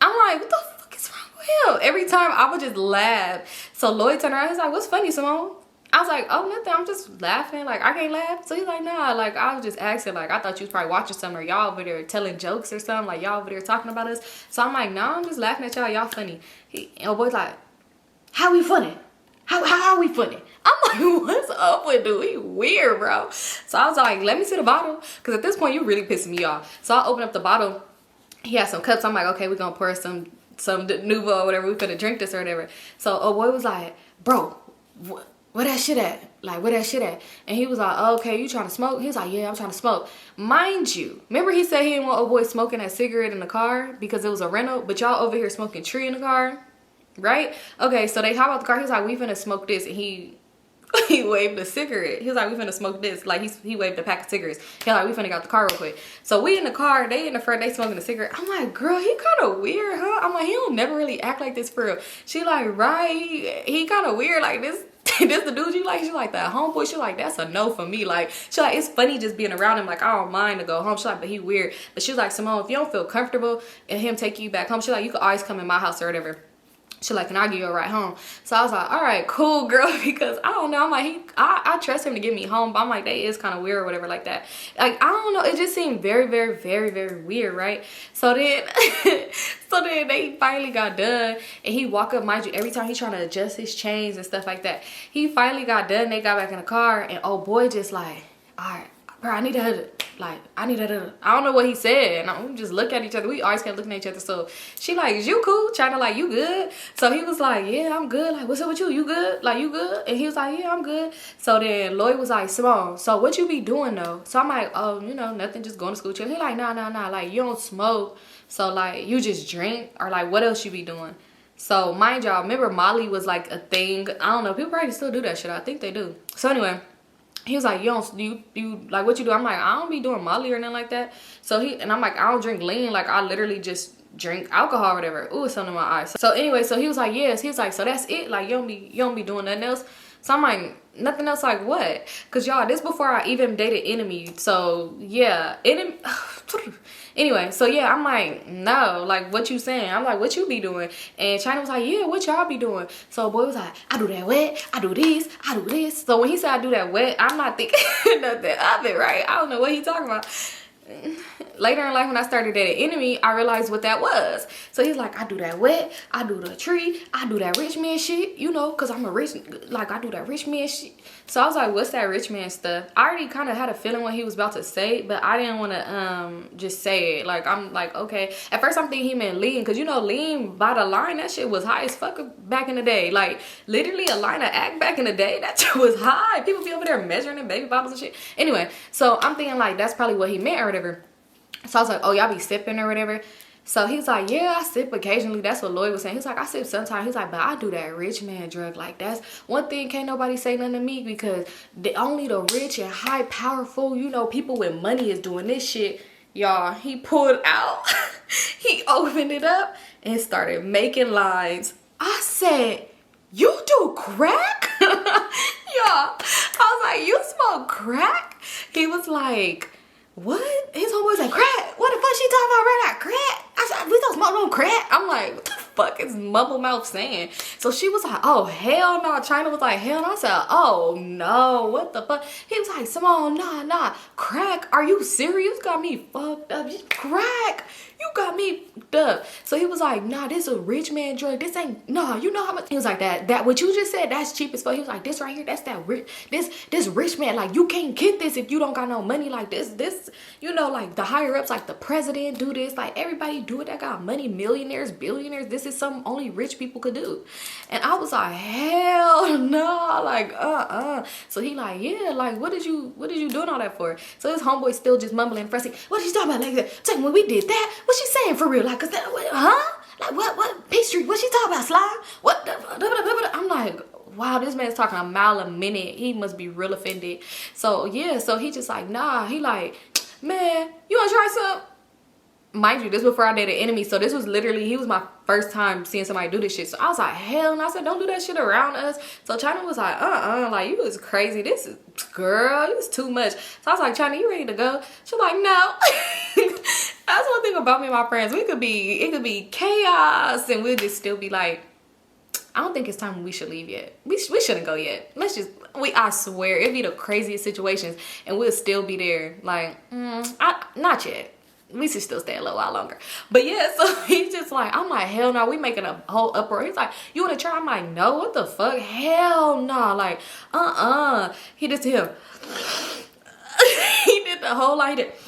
I'm like, what the fuck is wrong with him? Every time I would just laugh. So Lloyd turned around. He's like, what's funny, Symone? I was like, oh, nothing. I'm just laughing. Like, I can't laugh. So he's like, nah. Like, I was just asking. Like, I thought you was probably watching something or y'all over there telling jokes or something. Like, y'all over there talking about us. So I'm like, nah, I'm just laughing at y'all. Y'all funny. And boy's like, how we funny? How are we funny? I'm like, what's up with dude? He weird, bro. So I was like, let me see the bottle. Because at this point, you really pissing me off. So I opened up the bottle. He had some cups. I'm like, okay, we're going to pour some Nuvo or whatever. We're going to drink this or whatever. So a boy was like, bro, where that shit at? Like, where that shit at? And he was like, oh, okay, you trying to smoke? He was like, yeah, I'm trying to smoke. Mind you, remember he said he didn't want a boy smoking that cigarette in the car because it was a rental? But y'all over here smoking tree in the car? Right? Okay, so they hop out the car. He was like, we finna smoke this. And he waved a cigarette. He was like, we finna smoke this. Like, he waved a pack of cigarettes. He was like, we finna get out the car real quick. So we in the car, they in the front, they smoking a cigarette. I'm like, girl, he kind of weird, huh? I'm like, he don't never really act like this for real. She like, right, he kind of weird like this. This the dude you like? She like, that homeboy? She like, that's a no for me. Like, she like, it's funny just being around him. Like, I don't mind to go home. She like, but he weird. But she was like, Symone, if you don't feel comfortable and him taking you back home, she like, you can always come in my house or whatever. She like, can I give you a ride home? So I was like, all right, cool, girl, because I don't know. I'm like, I trust him to get me home, but I'm like, that is kind of weird or whatever like that. Like, I don't know. It just seemed very, very, very, very weird, right? So then, they finally got done, and he walk up, mind you, every time he's trying to adjust his chains and stuff like that. He finally got done. They got back in the car, and old boy just like, all right, bro, I need to, like, I don't know what he said, and we just look at each other. We always kept looking at each other. So she like, is you cool? China like, you good? So he was like, yeah, I'm good. Like, what's up with you? You good? Like, you good? And he was like, yeah, I'm good. So then Lloyd was like, Symone, so what you be doing though? So I'm like, oh, you know, nothing, just going to school chill. He like, nah, like, you don't smoke, so like, you just drink, or like, what else you be doing? So mind y'all, remember Molly was like a thing. I don't know, people probably still do that shit. I think they do. So anyway, he was like, you like, what you do? I'm like, I don't be doing Molly or nothing like that. So and I'm like, I don't drink lean. Like, I literally just drink alcohol or whatever. Ooh, something in my eyes. So anyway, so he was like, yes. He was like, so that's it? Like, you don't be doing nothing else? So I'm like, nothing else, like what? Cause y'all, this before I even dated Enemy. So yeah, anyway, so yeah, I'm like, no, like, what you saying? I'm like, what you be doing? And China was like, yeah, what y'all be doing? So boy was like, I do that wet, I do this, I do this. So when he said I do that wet, I'm not thinking nothing of it, right? I don't know what he talking about. Later in life, when I started dating Enemy, I realized what that was. So he's like, I do that wet, I do the tree, I do that rich man shit, you know, because I'm a rich, like, I do that rich man shit. So I was like, what's that rich man stuff? I already kind of had a feeling what he was about to say, but I didn't want to just say it. Like, I'm like, okay. At first, I'm thinking he meant lean, because, you know, lean by the line, that shit was high as fuck back in the day. Like, literally a line of act back in the day, that shit was high. People be over there measuring in baby bottles and shit. Anyway, so I'm thinking, like, that's probably what he meant or whatever. So I was like, oh, y'all be sipping or whatever. So he's like, yeah, I sip occasionally. That's what Lloyd was saying. He's like, I sip sometimes. He's like, but I do that rich man drug. Like, that's one thing, can't nobody say nothing to me, because only the rich and high powerful, you know, people with money is doing this shit. Y'all, he pulled out, he opened it up and started making lines. I said, you do crack? Y'all, I was like, you smoke crack? He was like, what? His homeboy said, crack? What the fuck she talking about right now? Crack? I said, we don't smoke no crack. I'm like, what the fuck is mumble mouth saying? So she was like, oh, hell no. China was like, hell no. I said, oh no, what the fuck? He was like, Symone, nah, crack? Are you serious? You got me fucked up. Crack? You got me fucked up. So he was like, nah, this is a rich man drug. This ain't, nah, you know how much? He was like, that what you just said, that's cheap as fuck. He was like, this right here, that's that rich, this rich man. Like, you can't get this if you don't got no money. Like, this, you know, like the higher ups, like the president do this. Like, everybody do it that got money, millionaires, billionaires. This is something only rich people could do. And I was like, hell no, like, So he like, yeah, like, what did you doing all that for? So his homeboy still just mumbling, fussing. What you talking about like that? Tell me when we did that, what she saying for real? Like, cause that, huh? Like, what, Peachtree, what she talking about, Slime? What, I'm like, wow, this man's talking a mile a minute. He must be real offended. So yeah, so he just like, nah, he like, man, you wanna try some? Mind you, this before I dated Enemy, so this was literally, he was my first time seeing somebody do this shit. So I was like, hell no. I said, don't do that shit around us. So China was like, like, you was crazy. This is, girl, you was too much. So I was like, China, you ready to go? She was like, no. That's one thing about me and my friends. It could be chaos, and we'll just still be like, I don't think it's time we should leave yet. We shouldn't go yet. Let's just, I swear, it'd be the craziest situations, and we'll still be there. Like, not yet. We should still stay a little while longer. But yeah, so he's just like, I'm like, hell no, we making a whole uproar. He's like, you want to try? I'm like, no, what the fuck? Hell no. Like, He just him. He did the whole like,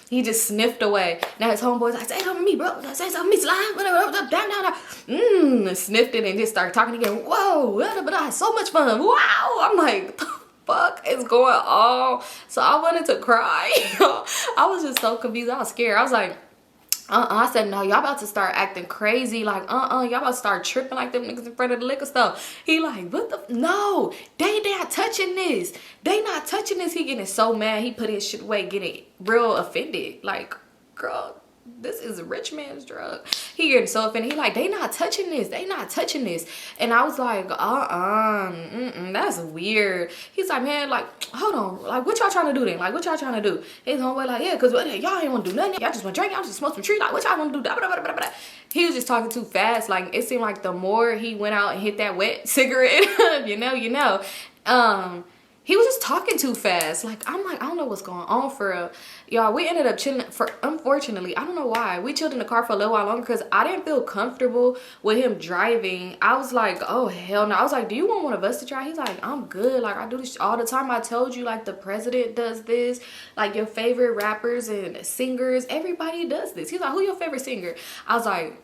he just sniffed away. Now his homeboy's like, say something to me, bro. Say something to me, Slime. Down. Sniffed it and just started talking again. Whoa, but I had so much fun. Wow. I'm like, fuck is going on? So I wanted to cry. I was just so confused. I was scared. I was like, I said, no, y'all about to start acting crazy. Like, y'all about to start tripping like them niggas in front of the liquor store. He like, what the, no, they not touching this. They not touching this. He getting so mad. He put his shit away, getting real offended. Like, girl, this is a rich man's drug. He getting so offended. He like, they not touching this. They not touching this. And I was like, that's weird. He's like, man, like, hold on. Like, what y'all trying to do then? Like, what y'all trying to do? His homeboy like, yeah, because y'all ain't want to do nothing. Y'all just want to drink. Y'all just smoke some tree. Like, what y'all want to do? He was just talking too fast. Like, it seemed like the more he went out and hit that wet cigarette, you know, he was just talking too fast. Like, I'm like, I don't know what's going on for real. Y'all, we ended up chilling unfortunately, I don't know why. We chilled in the car for a little while longer because I didn't feel comfortable with him driving. I was like, oh, hell no. I was like, do you want one of us to try? He's like, I'm good. Like, I do this all the time. I told you, like, the president does this. Like, your favorite rappers and singers, everybody does this. He's like, who your favorite singer? I was like,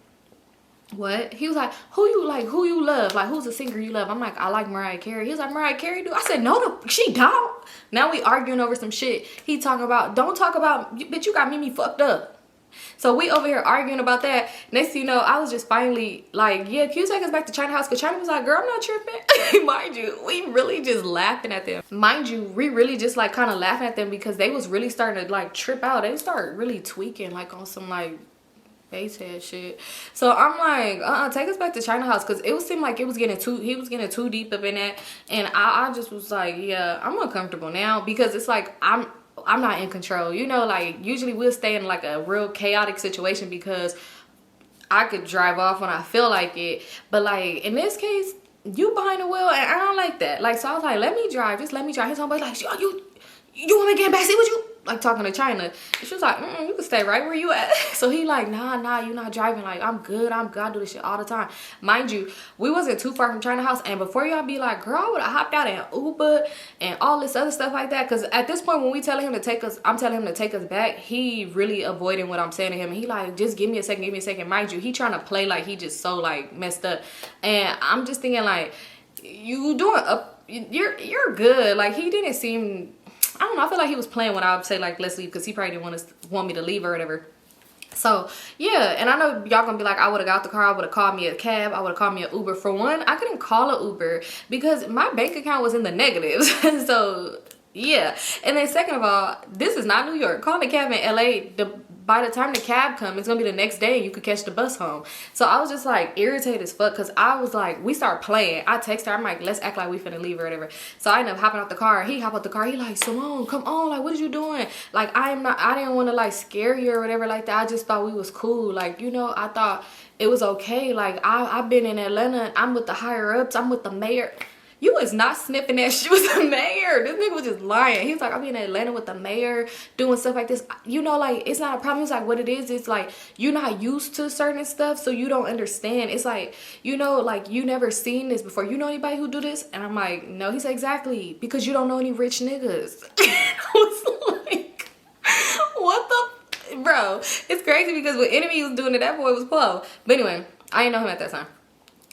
what? He was like, who you love? Like, who's a singer you love? I'm like, I like Mariah Carey. He was like, Mariah Carey do? I said, no, she don't. Now we arguing over some shit. He talking about, don't talk about, bitch, you got Mimi fucked up. So we over here arguing about that. Next thing you know, I was just finally like, yeah, can you take us back to China house? Because China was like, girl, I'm not tripping. Mind you, we really just laughing at them. Mind you, we really just like kind of laughing at them because they was really starting to like trip out. They started really tweaking like on some like face head shit. So I'm like, take us back to China house, because it seemed like he was getting too deep up in that. And I just was like, yeah, I'm uncomfortable now, because it's like I'm not in control, you know. Like, usually we'll stay in like a real chaotic situation because I could drive off when I feel like it, but like in this case, you behind the wheel, and I don't like that. Like, so I was like, let me drive, just let me drive. His homeboy like, you want me to get in backseat with you? Like, talking to China. And she was like, you can stay right where you at. So he like, nah, you not driving. Like, I'm good. I do this shit all the time. Mind you, we wasn't too far from China house. And before y'all be like, girl, I would have hopped out in Uber and all this other stuff like that. Because at this point, when we telling him to take us, I'm telling him to take us back, he really avoiding what I'm saying to him. And he like, just give me a second. Mind you, he trying to play like he just so like messed up. And I'm just thinking like, you doing up, you're good. Like, he didn't seem, I don't know, I feel like he was playing when I would say like, let's leave, because he probably didn't want me to leave or whatever. So yeah, and I know y'all gonna be like, I would have got the car, I would have called me a cab, I would have called me an Uber. For one, I couldn't call an Uber because my bank account was in the negatives. So yeah. And then second of all, this is not New York. Calling a cab in LA, by the time the cab comes, it's gonna be the next day and you could catch the bus home. So I was just like irritated as fuck, because I was like, we start playing. I text her, I'm like, let's act like we finna leave or whatever. So I ended up hopping out the car. He hopped out the car. He like, Symone, come on, like, what are you doing? Like, I didn't want to like scare you or whatever like that. I just thought we was cool. Like, you know, I thought it was okay. Like, I've been in Atlanta and I'm with the higher ups. I'm with the mayor. You was not sniffing that shit with the mayor. This nigga was just lying. He was like, I'll be in Atlanta with the mayor doing stuff like this. You know, like, it's not a problem. He's like, what it is, it's like, you're not used to certain stuff, so you don't understand. It's like, you know, like, you never seen this before. You know anybody who do this? And I'm like, no. He's like, exactly, because you don't know any rich niggas. I was like, what the, bro? It's crazy, because when Enemy was doing it, that boy was poor. But anyway, I didn't know him at that time.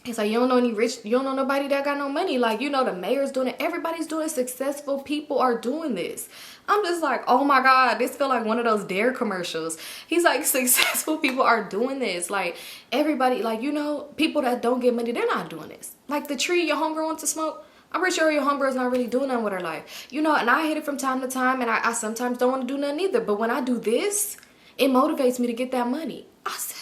It's like, you don't know any rich, you don't know nobody that got no money. Like, you know, the mayor's doing it. Everybody's doing it. Successful people are doing this. I'm just like, oh my God, this feel like one of those Dare commercials. He's like, successful people are doing this. Like, everybody, like, you know, people that don't get money, they're not doing this. Like, the tree your homegirl wants to smoke, I'm pretty sure your homegirl's not really doing nothing with her life. You know, and I hit it from time to time, and I sometimes don't want to do nothing either. But when I do this, it motivates me to get that money. I said,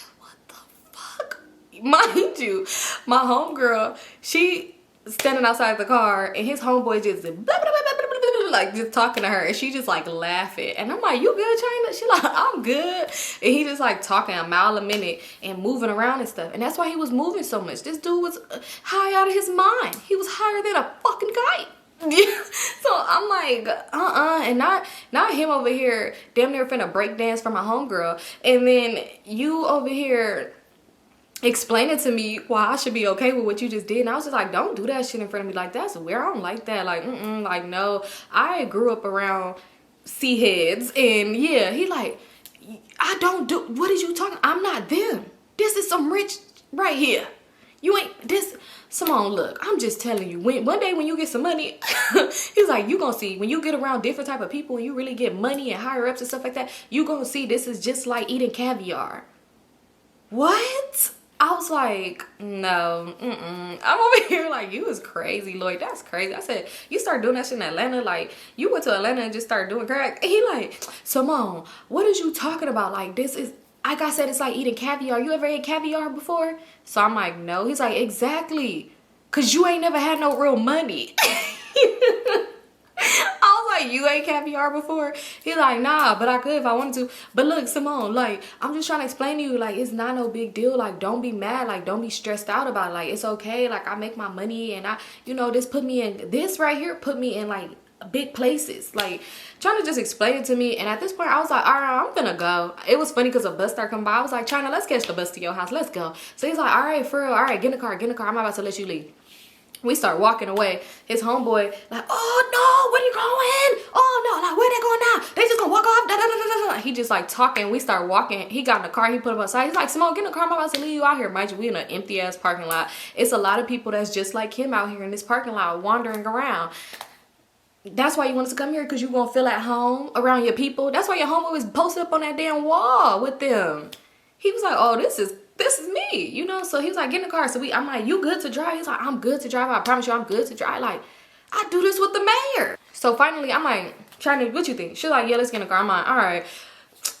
mind you, my homegirl, she standing outside the car, and his homeboy just blah, blah, blah, blah, blah, blah, blah, like just talking to her, and she just like laughing. And I'm like, you good, China? She like, I'm good. And he just like talking a mile a minute and moving around and stuff. And that's why he was moving so much. This dude was high out of his mind. He was higher than a fucking kite. So I'm like, and not him over here damn near finna break dance for my homegirl, and then you over here explaining to me why I should be okay with what you just did. And I was just like, don't do that shit in front of me. Like, that's weird. I don't like that. Like, like, no. I grew up around C-heads, and yeah, he like, I don't do, what is you talking? I'm not them. This is some rich right here. You ain't this. Symone, look, I'm just telling you, one day when you get some money, he's like, you gonna see, when you get around different type of people and you really get money and higher ups and stuff like that, you gonna see this is just like eating caviar. What? I was like, no, I'm over here like, you was crazy, Lloyd. That's crazy. I said, you start doing that shit in Atlanta? Like, you went to Atlanta and just started doing crack? And he like, Symone, what is you talking about? Like, this is, I got said it's like eating caviar. You ever ate caviar before? So I'm like, no. He's like, exactly. Because you ain't never had no real money. I was like, you ate caviar before? He's like, nah, but I could if I wanted to. But look, Symone, like, I'm just trying to explain to you, like, it's not no big deal. Like, don't be mad. Like, don't be stressed out about it. Like, it's okay. Like, I make my money and this right here put me in, like, big places. Like, trying to just explain it to me. And at this point, I was like, all right, I'm gonna go. It was funny because a bus started coming by. I was like, China, let's catch the bus to your house. Let's go. So he's like, all right, for real. All right, get in the car. I'm about to let you leave. We start walking away. His homeboy like, oh no, where you going? Oh no, like where they going now? They just gonna walk off. Da, da, da, da, da. He just like talking. We start walking. He got in the car. He put him outside. He's like, Symone, get in the car. I'm about to leave you out here. Mind you, we in an empty ass parking lot. It's a lot of people that's just like him out here in this parking lot wandering around. That's why you want us to come here, because you gonna feel at home around your people. That's why your homeboy was posted up on that damn wall with them. He was like, oh, this is me, you know. So he was like, get in the car. So I'm like, you good to drive? He's like, I'm good to drive. I promise you I'm good to drive. Like, I do this with the mayor. So finally I'm like, trying to, what you think? She's like, yeah, let's get in the car. I'm like, all right,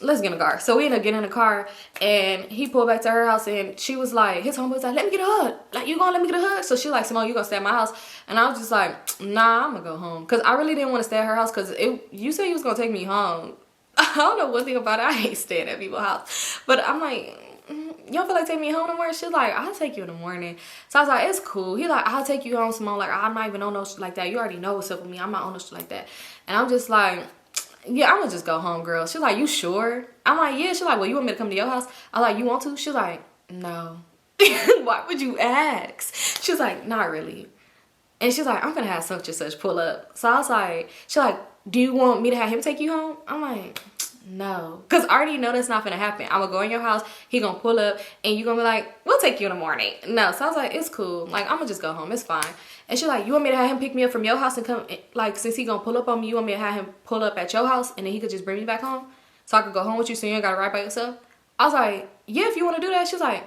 let's get in the car. So we ended up getting in the car, and he pulled back to her house, and she was like, his homeboy was like, let me get a hug. Like, you gonna let me get a hug? So she like, Symone, you gonna stay at my house? And I was just like, nah, I'm gonna go home. Cause I really didn't want to stay at her house, cause you said you was gonna take me home. I don't know one thing about it. I hate staying at people's house. But I'm like, you don't feel like taking me home no more? She's like, I'll take you in the morning. So I was like, it's cool. He like, I'll take you home, Symone. Like, I'm not even on no shit like that. You already know what's up with me. I'm not on no shit like that. And I'm just like, yeah, I'm gonna just go home, girl. She's like, you sure? I'm like, yeah. She's like, well, you want me to come to your house? I like, you want to? She's like, no. Why would you ask? She's like, not really. And she's like, I'm gonna have such and such pull up. So I was like, she's like, do you want me to have him take you home? I'm like, no, because I already know that's not gonna happen. I'm gonna go in your house, he gonna pull up, and you gonna be like, we'll take you in the morning. No. So I was like, it's cool. Like, I'm gonna just go home. It's fine. And she's like, you want me to have him pick me up from your house and come, like, since he gonna pull up on me, you want me to have him pull up at your house and then he could just bring me back home so I could go home with you so you ain't gotta ride by yourself? I was like, yeah, if you want to do that. She's like,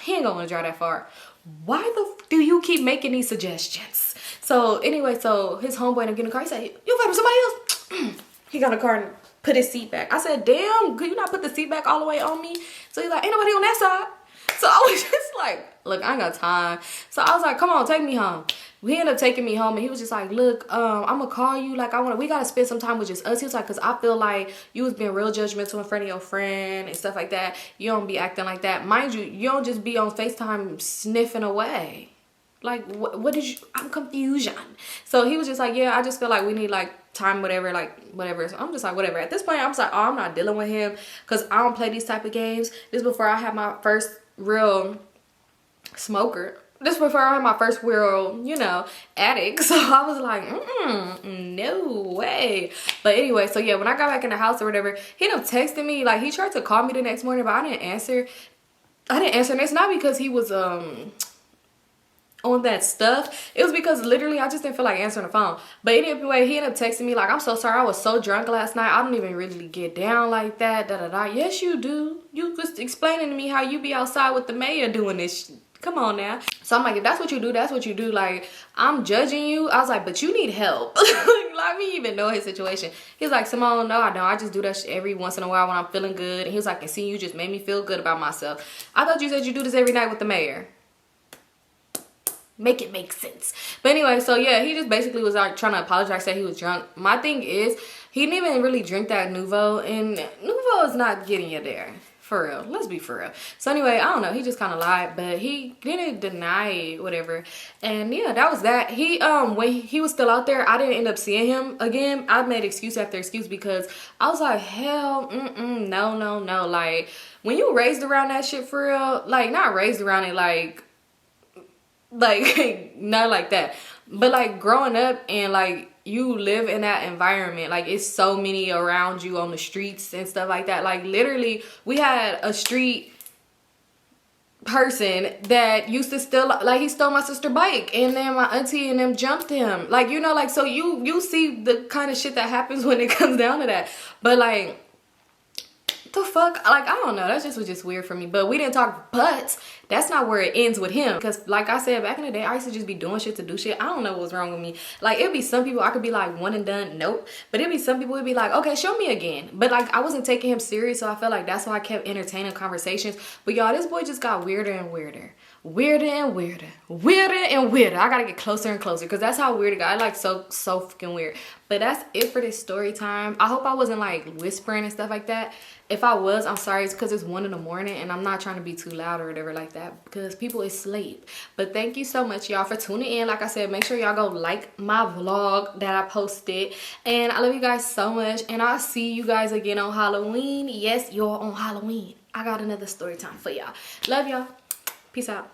he ain't gonna want to drive that far. Why the f do you keep making these suggestions? So anyway, so his homeboy ended up getting in the car. He said, you fight with somebody else? He got in the car and put his seat back. I said, damn, could you not put the seat back all the way on me? So he's like, ain't nobody on that side. So I was just like, look, I ain't got time. So I was like, come on, take me home. He ended up taking me home, and he was just like, look, I'm gonna call you. Like, we gotta spend some time with just us. He was like, cause I feel like you was being real judgmental in front of your friend and stuff like that. You don't be acting like that. Mind you, you don't just be on FaceTime sniffing away. Like, what did you, I'm confusion. So he was just like, yeah, I just feel like we need like time, whatever, like whatever. So I'm just like, whatever. At this point, I'm just like, oh, I'm not dealing with him, because I don't play these type of games. This is before I had my first real smoker. This before I had my first real, you know, addict. So I was like, no way. But anyway, so yeah, when I got back in the house or whatever, he ended up texting me. Like, he tried to call me the next morning, but I didn't answer. And it's not because he was on that stuff. It was because literally I just didn't feel like answering the phone. But anyway, he ended up texting me like, I'm so sorry, I was so drunk last night, I don't even really get down like that, da da da. Yes, you do. You was explaining to me how you be outside with the mayor doing this. Come on now. So I'm like, if that's what you do, that's what you do. Like, I'm judging you. I was like, but you need help. Like, let me even know his situation. He's like, Symone, no, I don't. I just do that shit every once in a while when I'm feeling good. And he was like, and see, you just made me feel good about myself. I thought you said you do this every night with the mayor. Make it make sense. But anyway, so yeah, he just basically was like trying to apologize, said he was drunk. My thing is, he didn't even really drink that Nouveau, and Nouveau is not getting you there. For real. Let's be for real. So anyway, I don't know. He just kind of lied, but he didn't deny it, whatever. And yeah, that was that. He, when he was still out there, I didn't end up seeing him again. I made excuse after excuse because I was like, hell, no. Like, when you raised around that shit for real, like, not raised around it, like not like that, but like growing up and like you live in that environment, like it's so many around you on the streets and stuff like that. Like, literally, we had a street person that used to steal, like, he stole my sister's bike, and then my auntie and them jumped him, like, you know, like, so you see the kind of shit that happens when it comes down to that. But like, the fuck? Like, I don't know. That just was just weird for me. But we didn't talk. But that's not where it ends with him. Because like I said, back in the day, I used to just be doing shit to do shit. I don't know what's wrong with me. Like, it'd be some people I could be like one and done. Nope. But it'd be some people would be like, okay, show me again. But like, I wasn't taking him serious. So I felt like that's why I kept entertaining conversations. But y'all, this boy just got weirder and weirder. Weirder and weirder. Weirder and weirder. I gotta get closer and closer. Because that's how weird it got. I like so fucking weird. But that's it for this story time. I hope I wasn't like whispering and stuff like that. If I was, I'm sorry. It's because it's 1 in the morning and I'm not trying to be too loud or whatever like that because people is asleep. But thank you so much, y'all, for tuning in. Like I said, make sure y'all go like my vlog that I posted. And I love you guys so much. And I'll see you guys again on Halloween. Yes, y'all, on Halloween. I got another story time for y'all. Love y'all. Peace out.